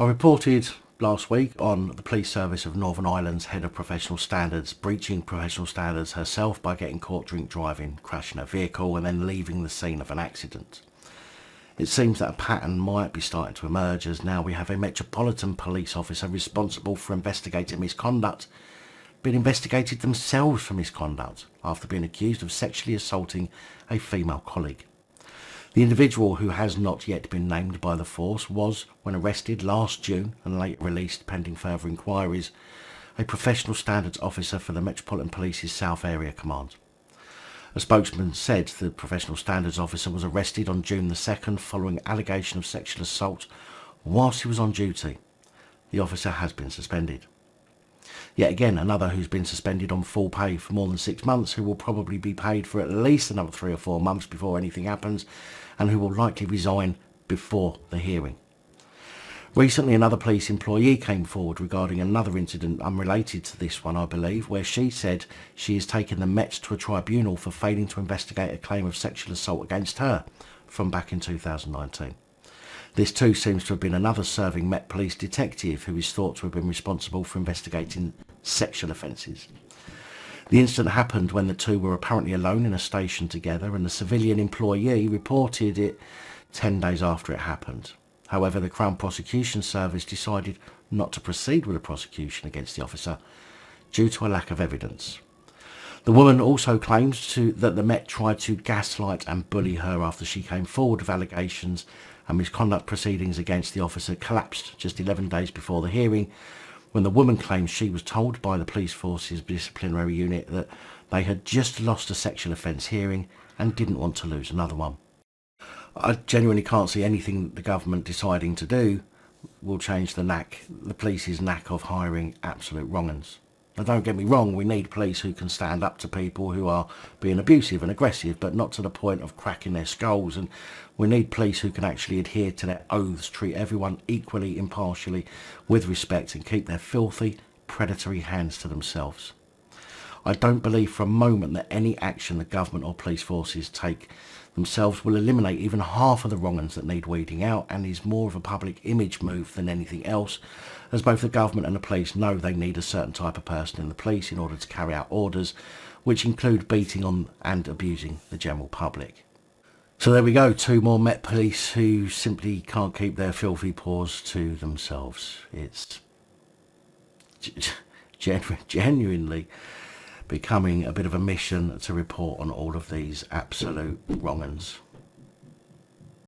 I reported last week on the police service of Northern Ireland's head of professional standards breaching professional standards herself by getting caught drink driving, crashing her vehicle and then leaving the scene of an accident. It seems that a pattern might be starting to emerge, as now we have a Metropolitan police officer responsible for investigating misconduct being investigated themselves for misconduct after being accused of sexually assaulting a female colleague. The individual, who has not yet been named by the force, was, when arrested last June and later released pending further inquiries, a professional standards officer for the Metropolitan Police's South Area Command. A spokesman said the professional standards officer was arrested on June the 2nd following allegation of sexual assault whilst he was on duty. The officer has been suspended. Yet again, another who's been suspended on full pay for more than 6 months, who will probably be paid for at least another 3 or 4 months before anything happens, and who will likely resign before the hearing. Recently, another police employee came forward regarding another incident unrelated to this one, I believe, where she said she has taken the METS to a tribunal for failing to investigate a claim of sexual assault against her from back in 2019. This too seems to have been another serving Met Police detective who is thought to have been responsible for investigating sexual offences. The incident happened when the two were apparently alone in a station together, and the civilian employee reported it 10 days after it happened. However, the Crown Prosecution Service decided not to proceed with a prosecution against the officer due to a lack of evidence. The woman also claims that the Met tried to gaslight and bully her after she came forward with allegations, and misconduct proceedings against the officer collapsed just 11 days before the hearing, when the woman claims she was told by the police force's disciplinary unit that they had just lost a sexual offence hearing and didn't want to lose another one. I genuinely can't see anything that the government deciding to do will change the police's knack of hiring absolute wrong-uns. Now, don't get me wrong, we need police who can stand up to people who are being abusive and aggressive, but not to the point of cracking their skulls. And we need police who can actually adhere to their oaths, treat everyone equally, impartially, with respect, and keep their filthy, predatory hands to themselves. I don't believe for a moment that any action the government or police forces take themselves will eliminate even half of the wrong-uns that need weeding out, and is more of a public image move than anything else, as both the government and the police know they need a certain type of person in the police in order to carry out orders, which include beating on and abusing the general public. So there we go, 2 more Met Police who simply can't keep their filthy paws to themselves. It's genuinely becoming a bit of a mission to report on all of these absolute wrong-uns.